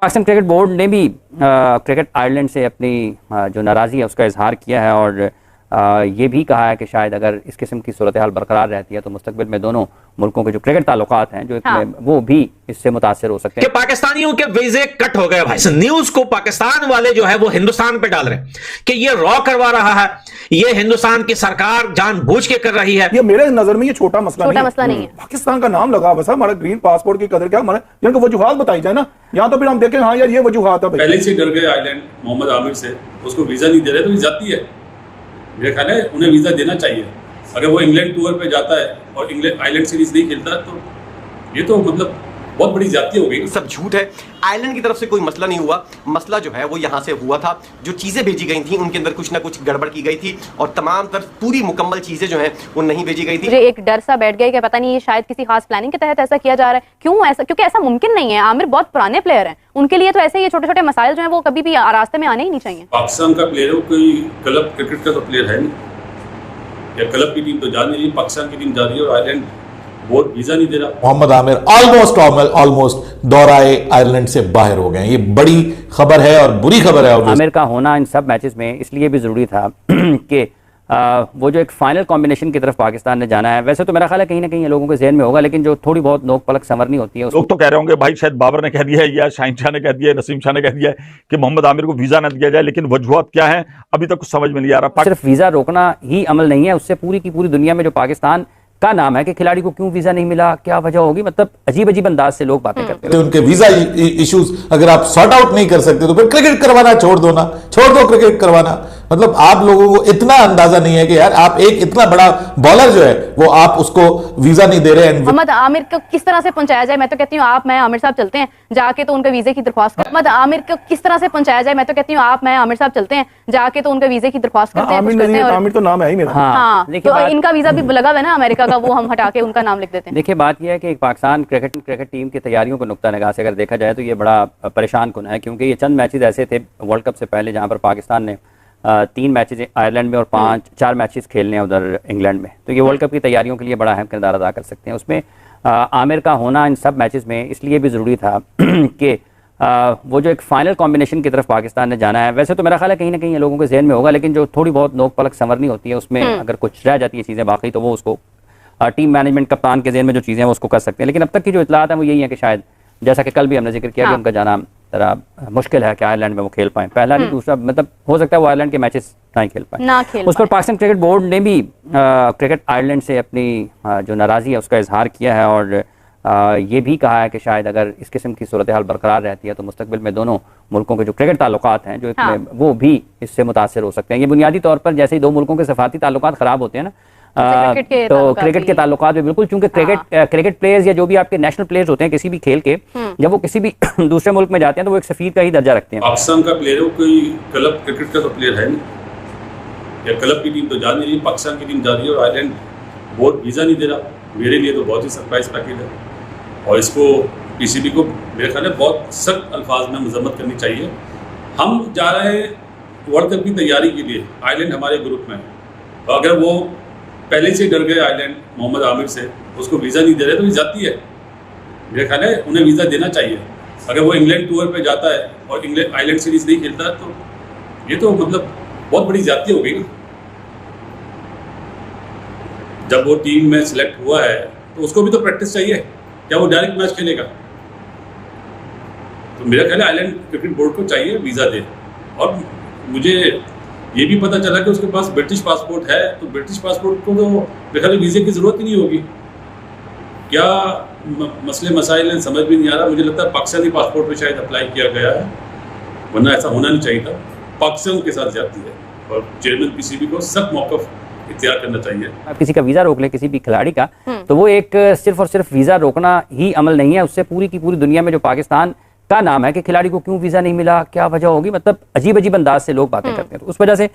Pakistan cricket board ने भी cricket Ireland से अपनी जो नाराज़गी है उसका इजहार किया है और ये भी कहा है कि शायद अगर इस किस्म की सूरत हाल बरकरार रहती है तो मुस्तकबिल में दोनों मुल्कों के जो क्रिकेट ताल्लुकात हैं जो वो भी इससे मुतासर हो सकते हैं। कि पाकिस्तानियों के वीजे कट हो गए भाई। न्यूज को पाकिस्तान वाले जो है वो हिंदुस्तान पे डाल रहे हैं कि ये रॉ करवा रहा है, ये हिंदुस्तान की सरकार जानबूझ के कर रही है। ये मेरे नजर में ये छोटा मसला नहीं है। पाकिस्तान का नाम लगा बस, हमारा ग्रीन पासपोर्ट की कदर क्या, हमारे जिनको वजूहात बताई जाए ना, यहाँ तो फिर हम देखें हाँ यार ये वजूहात है। पहले से डर गए आइलैंड मोहम्मद आमिर से, उसको वीजा नहीं दे रहे तो ये जाती है। मेरे ख्याल है उन्हें वीजा देना चाहिए। अगर वो इंग्लैंड टूर पे जाता है और इंग्लैंड आइलैंड सीरीज नहीं खेलता तो ये तो मतलब बहुत बड़ी ज्यादती हो गई। सब झूठ है। आयरलैंड की तरफ से कोई मसला नहीं हुआ। मसला जो है वो यहाँ से हुआ था। जो चीज़ें भेजी गई थी उनके अंदर कुछ ना कुछ गड़बड़ की गई थी और तमाम तरफ पूरी मुकम्मल चीज़ें जो हैं वो नहीं भेजी गई थी। मुझे एक डर सा बैठ गया कि पता नहीं ये शायद किसी खास प्लानिंग के तहत ऐसा किया जा रहा है। क्यों ऐसा? क्योंकि ऐसा मुमकिन नहीं है। आमिर बहुत पुराने प्लेयर हैं, उनके लिए तो ऐसे ये छोटे छोटे मसाइल जो हैं वो कभी भी रास्ते में आने ही नहीं चाहिए। पाकिस्तान का प्लेयर है, कोई क्लब क्रिकेट का तो प्लेयर है नहीं, या क्लब की टीम तो जा नहीं रही, पाकिस्तान की टीम जा रही है और आयरलैंड बोर्ड वीजा नहीं दे रहा। मोहम्मद आमिर ऑलमोस्ट दौराए आयरलैंड से बाहर हो गए। ये बड़ी खबर है और बुरी खबर है। आमिर का होना इन सब मैचेस में इसलिए भी ज़रूरी था कि वो जो एक फाइनल कॉम्बिनेशन की तरफ पाकिस्तान ने जाना है। वैसे तो मेरा ख्याल है कहीं ना कहीं लोगों के जहन में होगा, लेकिन जो थोड़ी बहुत नोक पलक संवरनी होती है। लोग तो कह रहे होंगे भाई शायद बाबर ने कह दिया है या शाहिन शाह ने कह दिया है, नसीम शाह ने कह दिया है कि मोहम्मद आमिर को वीजा न दिया जाए, लेकिन वजूहत क्या है अभी तक कुछ समझ में नहीं आ रहा। सिर्फ वीजा रोकना ही अमल नहीं है, उससे पूरी की पूरी दुनिया में जो पाकिस्तान का नाम है कि खिलाड़ी को क्यों वीजा नहीं मिला, क्या वजह होगी, मतलब अजीब अजीब अंदाज से लोग बातें करते हैं। उनके वीजा इश्यूज अगर आप सॉर्ट आउट नहीं कर सकते तो फिर क्रिकेट करवाना छोड़ दो ना, छोड़ दो क्रिकेट करवाना। मतलब आप लोगों को इतना अंदाजा नहीं है कि यार आप एक इतना बड़ा बॉलर जो है वो आप उसको वीजा नहीं दे रहे हैं। मोहम्मद आमिर को किस तरह से पहुंचाया जाए? मैं तो कहती हूँ मैं आमिर साहब चलते हैं जाके तो उनके वीजे की दरख्वास्त कर। मोहम्मद आमिर को किस तरह से पहुंचाया जाए? मैं तो कहती हूँ मैं आमिर साहब चलते हैं जाके तो उनके वीजे की दरख्वास्त करते हैं। आमिर तो नाम है ही मेरा। हाँ, तो इनका वीजा भी लगा हुआ है ना अमेरिका का, वो हम हटा के उनका नाम लिख देते हैं। देखिए बात यह है कि पाकिस्तान क्रिकेट टीम की तैयारियों को नुक्ता निगाह से अगर देखा जाए तो ये बड़ा परेशान कुन है, क्योंकि ये चंद मैचेस ऐसे थे वर्ल्ड कप से पहले जहाँ पर पाकिस्तान ने 3 मैचेस आयरलैंड में और 4 मैचेस खेलने हैं उधर इंग्लैंड में, तो ये वर्ल्ड कप की तैयारियों के लिए बड़ा अहम किरदार अदा कर सकते हैं। उसमें आमिर का होना इन सब मैचेस में इसलिए भी ज़रूरी था कि वो जो एक फाइनल कॉम्बिनेशन की तरफ पाकिस्तान ने जाना है। वैसे तो मेरा ख्याल है कहीं ना कहीं लोगों के जहन में होगा, लेकिन जो थोड़ी बहुत नोक पलक संवरनी होती है उसमें अगर कुछ रह जाती है चीज़ें बाकी तो वो उसको टीम मैनेजमेंट कप्तान के जहन में जो चीज़ें हैं वो उसको कर सकते हैं। लेकिन अब तक की जो इतलात है वो यही है कि शायद जैसा कि कल भी हमने जिक्र किया कि उनका जाना जरा मुश्किल है कि आयरलैंड में वो खेल पाएं। पहला नहीं दूसरा, मतलब हो सकता है वो आयरलैंड के मैचेस नहीं खेल पाए। उस पर पाकिस्तान क्रिकेट बोर्ड ने भी क्रिकेट आयरलैंड से अपनी जो नाराज़गी है उसका इजहार किया है और ये भी कहा है कि शायद अगर इस किस्म की सूरत हाल बरकरार रहती है तो मुस्तकबिल में दोनों मुल्कों के जो क्रिकेट ताल्लुकात हैं जो वो भी इससे मुतासर हो सकते हैं। ये बुनियादी तौर पर जैसे ही दो मुल्कों के सफारती ताल्लुकात ख़राब होते हैं ना, तो क्रिकेट के ताल्लुकात में बिल्कुल, चूंकि क्रिकेट प्लेयर्स या जो भी आपके नेशनल प्लेयर्स होते हैं किसी भी खेल के, जब वो किसी भी दूसरे मुल्क में जाते हैं तो वो एक सफीर का ही दर्जा रखते हैं। पाकिस्तान का प्लेयर है, कोई क्लब क्रिकेट का तो प्लेयर है नहीं, या क्लब की टीम तो जा नहीं रही, पाकिस्तान की टीम जा रही है और आयरलैंड बोर्ड वीजा नहीं दे रहा। मेरे लिए तो बहुत ही सरप्राइज पैकेज है और इसको पीसीबी को मेरे ख्याल है बहुत सख्त अल्फाज में मजम्मत करनी चाहिए। हम जा रहे हैं वर्ल्ड कप की तैयारी के लिए, आयरलैंड हमारे ग्रुप में है, तो अगर वो पहले से डर गए आयरलैंड मोहम्मद आमिर से, उसको वीज़ा नहीं दे रहे तो ये जाती है। मेरे ख्याल है उन्हें वीज़ा देना चाहिए। अगर वो इंग्लैंड टूर पे जाता है और इंग्लैंड आयरलैंड सीरीज नहीं खेलता तो ये तो मतलब बहुत बड़ी ज्यादती हो गई ना। जब वो टीम में सिलेक्ट हुआ है तो उसको भी तो प्रैक्टिस चाहिए, क्या वो डायरेक्ट मैच खेलेगा? तो मेरा ख्याल है आयरलैंड क्रिकेट बोर्ड को चाहिए वीज़ा दे। और मुझे ये भी पता चला कि उसके पास ब्रिटिश पासपोर्ट है, तो ब्रिटिश पासपोर्ट को तो मेरे ख्याल वीज़े की ज़रूरत ही नहीं होगी। क्या मसले मसाइल हैं समझ भी नहीं आ रहा। मुझे लगता है पाकिस्तानी पासपोर्ट पे शायद अप्लाई किया गया है, वरना ऐसा होना नहीं चाहिए था। पाकिस्तान के साथ जाती है और चेयरमैन पीसीबी को सख्त मौक़िफ़ इख्तियार करना चाहिए। आप किसी का वीज़ा रोक ले किसी भी खिलाड़ी का, तो वो एक सिर्फ और सिर्फ वीज़ा रोकना ही अमल नहीं है, उससे पूरी की पूरी दुनिया में जो पाकिस्तान का नाम है कि खिलाड़ी को क्यों वीज़ा नहीं मिला, क्या वजह होगी, मतलब अजीब अजीब अंदाज से लोग बातें करते हैं। तो उस वजह से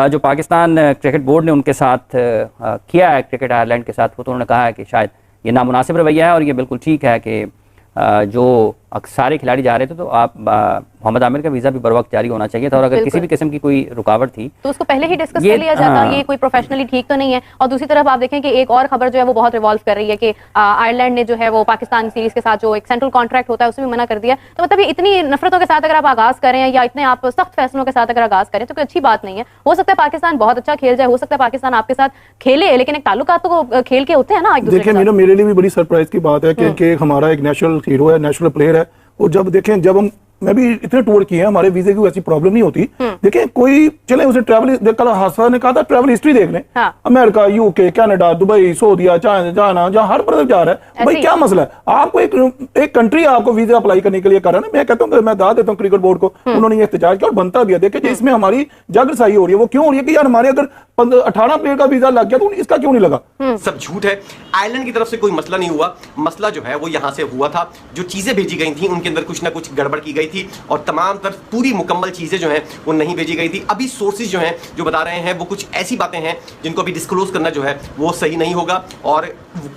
जो पाकिस्तान क्रिकेट बोर्ड ने उनके साथ किया है क्रिकेट आयरलैंड के साथ, वो तो उन्होंने कहा है कि शायद ये नामुनासिब रवैया है और ये बिल्कुल ठीक है कि जो सारे खिलाड़ी जा रहे थे, तो आप मोहम्मद आमिर का वीज़ा भी बर वक्त जारी होना चाहिए था, और अगर किसी भी किस्म की कोई रुकावट थी तो उसको पहले ही डिस्कस कर लिया जाता। ये कोई प्रोफेशनली ठीक तो नहीं है। और दूसरी तरफ आप देखें कि एक और खबर जो है वो बहुत रिवॉल्व कर रही है कि आयरलैंड ने जो है वो पाकिस्तान सीरीज के साथ जो एक सेंट्रल कॉन्ट्रैक्ट होता है उसमें भी मना कर दिया। तो मतलब ये इतनी नफरतों के साथ अगर आप आगाज करें या इतने आप सख्त फैसलों के साथ अगर आगाज करें तो कोई अच्छी बात नहीं है। हो सकता है पाकिस्तान बहुत अच्छा खेल जाए, हो सकता है पाकिस्तान आपके साथ खेले, लेकिन एक ताल्लुकात तो खेल के होते हैं ना। देखिए मेरे लिए भी बड़ी सरप्राइज की बात है कि हमारा एक नेशनल हीरो है, नेशनल प्लेयर है, और जब हम मैं भी इतने टूर किए हैं, हमारे वीजे की ऐसी प्रॉब्लम नहीं होती। देखिए कोई चले उसे ट्रैवल, कल हादसा ने कहा था ट्रैवल हिस्ट्री देख लें। अमेरिका, यूके, कनाडा, दुबई, सऊदीया, चाइना, जहां हर तरफ जा रहा है, भाई क्या मसला है? आपको एक कंट्री आपको वीजा अप्लाई करने के लिए कर रहा है ना। मैं कहता हूँ, मैं दाद देता हूँ क्रिकेट बोर्ड को, उन्होंने ये एहतजाज किया और बनता भी है। देखिए इसमें हमारी जागरसाई हो रही है। वो क्यों हो रही है कि यार हमारे अगर 18 प्लेयर का वीजा लग गया तो इसका क्यों नहीं लगा? सब झूठ है। आयरलैंड की तरफ से कोई मसला नहीं हुआ। मसला जो है वो यहां से हुआ था। जो चीजें भेजी गई थी उनके अंदर कुछ ना कुछ गड़बड़ की गई थी, और तमाम तरफ पूरी मुकम्मल चीजें जो हैं वो नहीं भेजी गई थी। अभी सोर्सेज जो हैं जो बता रहे हैं वो कुछ ऐसी बातें हैं जिनको अभी डिस्क्लोज करना जो है वो सही नहीं होगा। और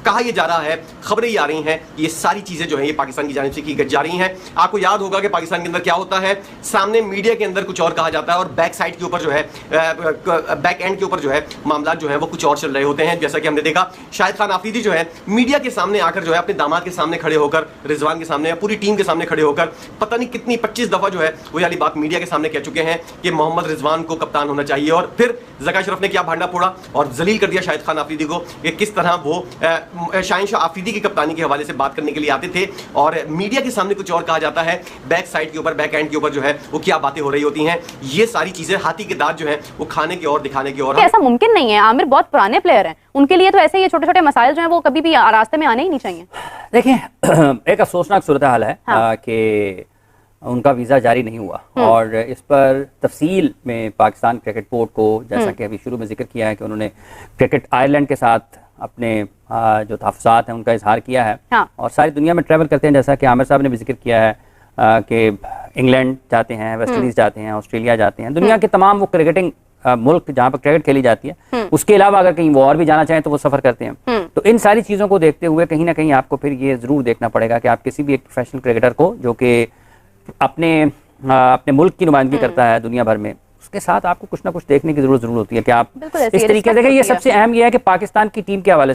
कहा यह जा रहा है, खबरें ये आ रही हैं, ये सारी चीजें जो है ये पाकिस्तान की जानिब से की जा रही हैं। आपको याद होगा कि पाकिस्तान के अंदर क्या होता है, सामने मीडिया के अंदर कुछ और कहा जाता है और बैक साइड के ऊपर जो है, बैक एंड के ऊपर जो है मामला जो है वो कुछ और चल रहे होते हैं। जैसा कि हमने देखा, शाहिद खान आफरीदी जो है मीडिया के सामने आकर जो है अपने दामाद के सामने खड़े होकर, रिजवान के सामने या पूरी टीम के सामने खड़े होकर पता नहीं कितनी 25 दफा जो है वो वाली बात मीडिया के सामने कह चुके हैं कि मोहम्मद रिजवान को कप्तान होना चाहिए। और फिर ज़का अशरफ ने क्या भांडा फोड़ा और जलील कर दिया शाहिद खान आफरीदी को कि किस तरह वो शाहिनशाह आफरीदी की कप्तानी के हवाले से बात करने के लिए आते थे, और मीडिया के सामने कुछ और कहा जाता है, बैक साइड के ऊपर, बैक एंड के ऊपर जो है वो क्या बातें हो रही होती हैं। ये सारी चीजें हाथी के दांत जो है वो खाने की और दिखाने की और ऐसा मुमकिन नहीं है। आमिर बहुत पुराने प्लेयर हैं, उनके लिए तो ऐसे ये छोटे छोटे मसाइल जो हैं वो कभी भी रास्ते में आने ही नहीं चाहिए। देखिए एक अफसोसनाक सूरत हाल है कि उनका वीज़ा जारी नहीं हुआ, और इस पर तफसील में पाकिस्तान क्रिकेट बोर्ड को, जैसा कि अभी शुरू में जिक्र किया है कि उन्होंने क्रिकेट आयरलैंड के साथ अपने जो तहफ़्फ़ुज़ात हैं उनका इजहार किया है। और सारी दुनिया में ट्रैवल करते हैं, जैसा कि आमिर साहब ने भी जिक्र किया है कि इंग्लैंड जाते हैं, वेस्ट इंडीज़ जाते हैं, ऑस्ट्रेलिया जाते हैं, दुनिया के तमाम वो क्रिकेटिंग मुल्क जहाँ पर क्रिकेट खेली जाती है, उसके अलावा अगर कहीं वो और भी जाना चाहें तो वो सफ़र करते हैं। तो इन सारी चीज़ों को देखते हुए कहीं ना कहीं आपको फिर ये ज़रूर देखना पड़ेगा कि आप किसी भी एक प्रोफेशनल क्रिकेटर को जो कि अपने मुल्क की नुमाइंदगी करता है दुनिया भर में, उसके साथ आपको कुछ ना कुछ देखने की जरूरत होती है कि आप इस तरीके से। देखिए ये सबसे अहम ये है कि पाकिस्तान की टीम के हवाले